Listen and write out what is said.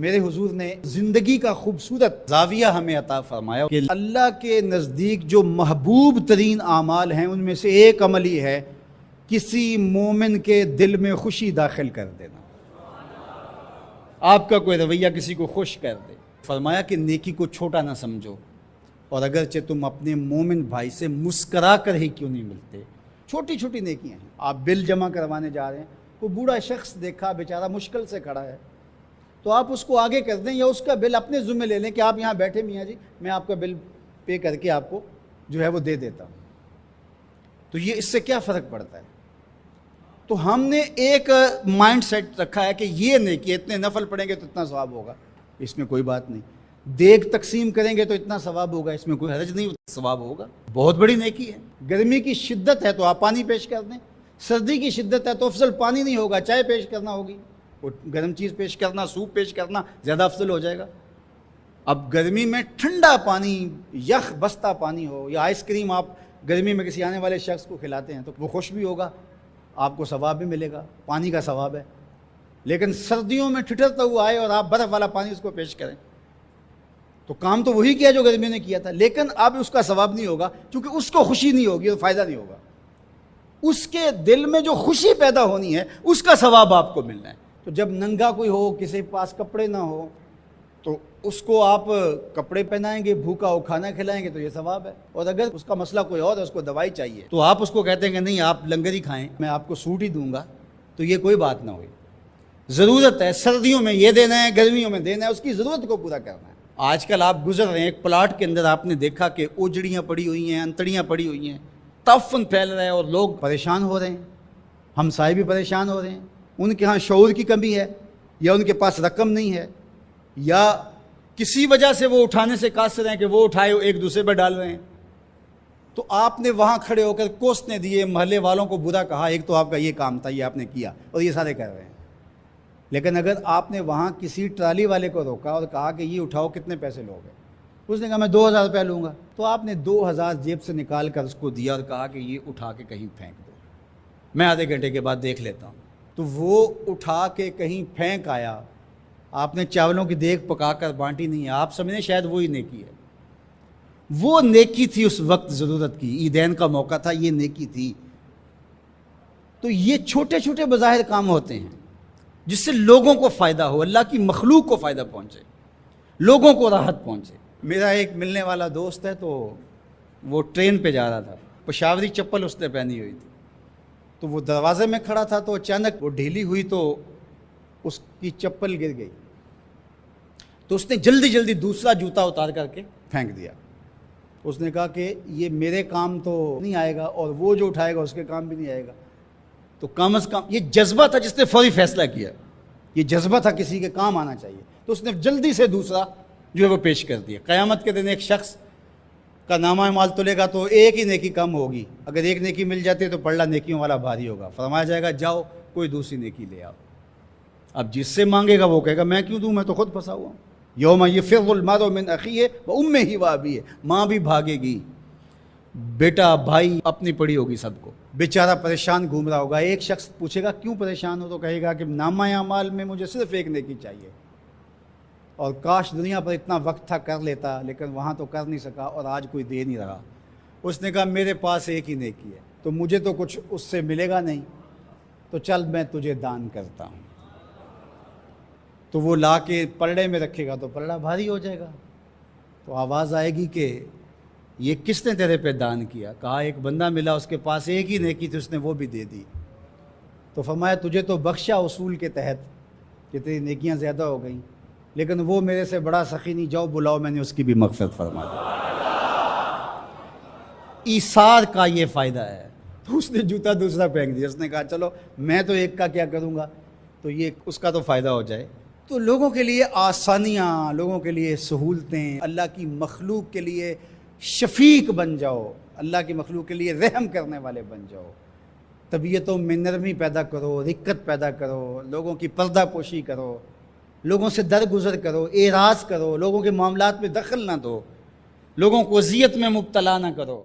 میرے حضور نے زندگی کا خوبصورت زاویہ ہمیں عطا فرمایا کہ اللہ کے نزدیک جو محبوب ترین اعمال ہیں ان میں سے ایک عمل ہی ہے کسی مومن کے دل میں خوشی داخل کر دینا۔ آپ کا کوئی رویہ کسی کو خوش کر دے۔ فرمایا کہ نیکی کو چھوٹا نہ سمجھو، اور اگرچہ تم اپنے مومن بھائی سے مسکرا کر ہی کیوں نہیں ملتے، چھوٹی چھوٹی نیکیاں ہیں۔ آپ بل جمع کروانے جا رہے ہیں، کوئی بوڑھا شخص دیکھا بیچارہ مشکل سے کھڑا ہے، تو آپ اس کو آگے کر دیں یا اس کا بل اپنے ذمہ لے لیں کہ آپ یہاں بیٹھے میاں جی، میں آپ کا بل پے کر کے آپ کو جو ہے وہ دے دیتا ہوں۔ تو یہ اس سے کیا فرق پڑتا ہے؟ تو ہم نے ایک مائنڈ سیٹ رکھا ہے کہ یہ نیکی اتنے نفل پڑھیں گے تو اتنا ثواب ہوگا، اس میں کوئی بات نہیں۔ دیگ تقسیم کریں گے تو اتنا ثواب ہوگا، اس میں کوئی حرج نہیں، ثواب ہوگا۔ بہت بڑی نیکی ہے۔ گرمی کی شدت ہے تو آپ پانی پیش کر دیں، سردی کی شدت ہے تو افضل پانی نہیں ہوگا، چائے پیش کرنا ہوگی، گرم چیز پیش کرنا، سوپ پیش کرنا زیادہ افضل ہو جائے گا۔ اب گرمی میں ٹھنڈا پانی، یخ بستہ پانی ہو یا آئس کریم آپ گرمی میں کسی آنے والے شخص کو کھلاتے ہیں تو وہ خوش بھی ہوگا، آپ کو ثواب بھی ملے گا، پانی کا ثواب ہے۔ لیکن سردیوں میں ٹھٹرتا ہوا آئے اور آپ برف والا پانی اس کو پیش کریں تو کام تو وہی کیا جو گرمیوں نے کیا تھا، لیکن اب اس کا ثواب نہیں ہوگا کیونکہ اس کو خوشی نہیں ہوگی اور فائدہ نہیں ہوگا۔ اس کے دل میں جو خوشی پیدا ہونی ہے اس کا ثواب آپ کو ملنا ہے۔ تو جب ننگا کوئی ہو، کسی کے پاس کپڑے نہ ہو، تو اس کو آپ کپڑے پہنائیں گے، بھوکا ہو کھانا کھلائیں گے تو یہ ثواب ہے۔ اور اگر اس کا مسئلہ کوئی اور ہے، اس کو دوائی چاہیے، تو آپ اس کو کہتے ہیں کہ نہیں آپ لنگر ہی کھائیں، میں آپ کو سوٹ ہی دوں گا، تو یہ کوئی بات نہ ہوئی۔ ضرورت ہے سردیوں میں یہ دینا ہے، گرمیوں میں دینا ہے، اس کی ضرورت کو پورا کرنا ہے۔ آج کل آپ گزر رہے ہیں ایک پلاٹ کے اندر، آپ نے دیکھا کہ اوجڑیاں پڑی ہوئی ہیں، انتڑیاں پڑی ہوئی ہیں، تعفن پھیل رہا ہے اور لوگ پریشان ہو رہے ہیں، ہمسائے بھی پریشان ہو رہے ہیں۔ ان کے ہاں شعور کی کمی ہے، یا ان کے پاس رقم نہیں ہے، یا کسی وجہ سے وہ اٹھانے سے قاصر ہیں کہ وہ اٹھائے ایک دوسرے پہ ڈال رہے ہیں۔ تو آپ نے وہاں کھڑے ہو کر کوسنے دیے، محلے والوں کو برا کہا، ایک تو آپ کا یہ کام تھا، یہ آپ نے کیا اور یہ سارے کر رہے ہیں۔ لیکن اگر آپ نے وہاں کسی ٹرالی والے کو روکا اور کہا کہ یہ اٹھاؤ، کتنے پیسے لوگے؟ اس نے کہا میں 2000 روپے لوں گا، تو آپ نے 2000 جیب سے نکال کر اس کو دیا اور کہا کہ یہ اٹھا کے کہیں پھینک دو، میں آدھے گھنٹے کے بعد دیکھ لیتا ہوں۔ تو وہ اٹھا کے کہیں پھینک آیا، آپ نے چاولوں کی دیگ پکا کر بانٹی نہیں ہے، آپ سمجھیں شاید وہی نیکی ہے۔ وہ نیکی تھی اس وقت ضرورت کی، عیدین کا موقع تھا، یہ نیکی تھی۔ تو یہ چھوٹے چھوٹے بظاہر کام ہوتے ہیں جس سے لوگوں کو فائدہ ہو، اللہ کی مخلوق کو فائدہ پہنچے، لوگوں کو راحت پہنچے۔ میرا ایک ملنے والا دوست ہے، تو وہ ٹرین پہ جا رہا تھا، پشاوری چپل اس نے پہنی ہوئی تھی، تو وہ دروازے میں کھڑا تھا، تو اچانک وہ ڈھیلی ہوئی تو اس کی چپل گر گئی، تو اس نے جلدی جلدی دوسرا جوتا اتار کر کے پھینک دیا۔ اس نے کہا کہ یہ میرے کام تو نہیں آئے گا اور وہ جو اٹھائے گا اس کے کام بھی نہیں آئے گا، تو کم از کم یہ جذبہ تھا جس نے فوری فیصلہ کیا، یہ جذبہ تھا کسی کے کام آنا چاہیے، تو اس نے جلدی سے دوسرا جو ہے وہ پیش کر دیا۔ قیامت کے دن ایک شخص کا نامہ اعمال تلے گا تو ایک ہی نیکی کم ہوگی، اگر ایک نیکی مل جاتی ہے تو پلڑا نیکیوں والا بھاری ہوگا، فرمایا جائے گا جاؤ کوئی دوسری نیکی لے آؤ۔ اب جس سے مانگے گا وہ کہے گا میں کیوں دوں، میں تو خود پھنسا ہوا ہوں۔ یوم یفر المرء من اخیہ وامہ وابیہ، ماں بھی بھاگے گی، بیٹا بھائی اپنی پڑی ہوگی، سب کو بیچارہ پریشان گھوم رہا ہوگا۔ ایک شخص پوچھے گا کیوں پریشان ہو، تو کہے گا کہ نامہ اعمال میں مجھے صرف ایک نیکی چاہیے، اور کاش دنیا پر اتنا وقت تھا کر لیتا، لیکن وہاں تو کر نہیں سکا اور آج کوئی دے نہیں رہا۔ اس نے کہا میرے پاس ایک ہی نیکی ہے، تو مجھے تو کچھ اس سے ملے گا نہیں، تو چل میں تجھے دان کرتا ہوں۔ تو وہ لا کے پلڑے میں رکھے گا تو پلڑا بھاری ہو جائے گا، تو آواز آئے گی کہ یہ کس نے تیرے پہ دان کیا؟ کہا ایک بندہ ملا، اس کے پاس ایک ہی نیکی تھی، اس نے وہ بھی دے دی۔ تو فرمایا تجھے تو بخشا اصول کے تحت کہ تیری نیکیاں زیادہ ہو گئیں، لیکن وہ میرے سے بڑا سخی نہیں، جاؤ بلاؤ، میں نے اس کی بھی مغفرت فرما دی۔ ایثار کا یہ فائدہ ہے۔ تو اس نے جوتا دوسرا پھینک دیا، اس نے کہا چلو میں تو ایک کا کیا کروں گا، تو یہ اس کا تو فائدہ ہو جائے۔ تو لوگوں کے لیے آسانیاں، لوگوں کے لیے سہولتیں، اللہ کی مخلوق کے لیے شفیق بن جاؤ، اللہ کی مخلوق کے لیے رحم کرنے والے بن جاؤ، طبیعتوں میں نرمی پیدا کرو، رقت پیدا کرو، لوگوں کی پردہ پوشی کرو، لوگوں سے درگزر کرو، اعراض کرو، لوگوں کے معاملات میں دخل نہ دو، لوگوں کو اذیت میں مبتلا نہ کرو۔